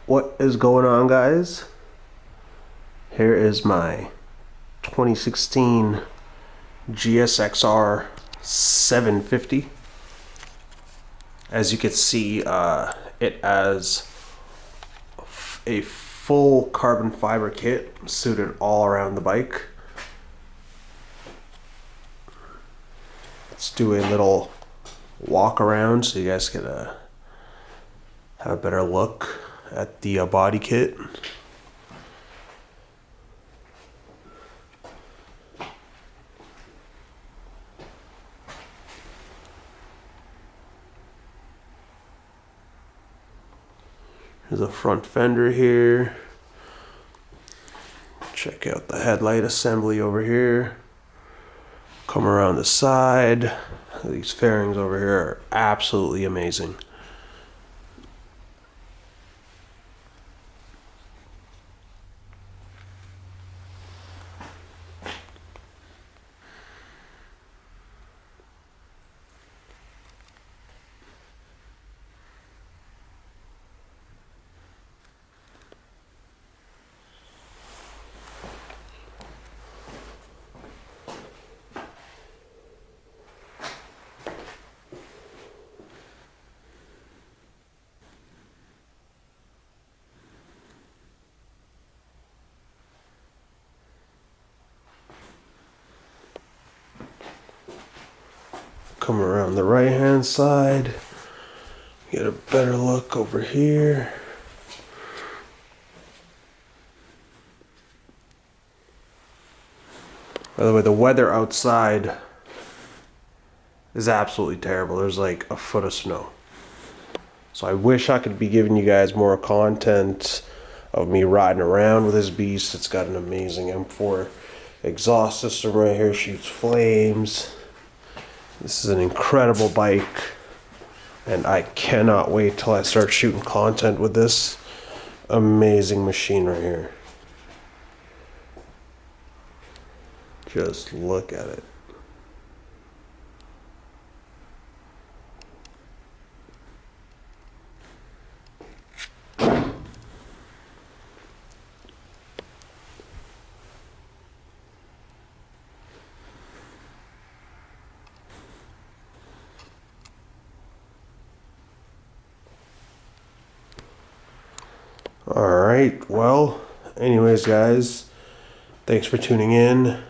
What is going on, guys? Here is my 2016 GSXR-750. As you can see, it has a full carbon fiber kit suited all around the bike. Let's do a little walk around so you guys can have a better look at the body kit. There's a front fender here. Check out the headlight assembly over here. Come around the side. These fairings over here are absolutely amazing. Come around the right hand side, get a better look over here. By the way, the weather outside is absolutely terrible. There's like a foot of snow. So I wish I could be giving you guys more content of me riding around with this beast. It's got an amazing M4 exhaust system right here, shoots flames. This is an incredible bike, and I cannot wait till I start shooting content with this amazing machine right here. Just look at it. Alright, well, anyways guys, thanks for tuning in.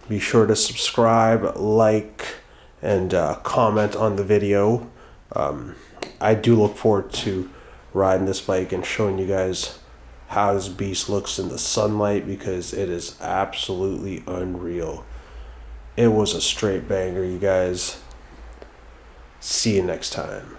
Be sure to subscribe, like, and comment on the video. I do look forward to riding this bike and showing you guys how this beast looks in the sunlight, because it is absolutely unreal. It was a straight banger, you guys. See you next time.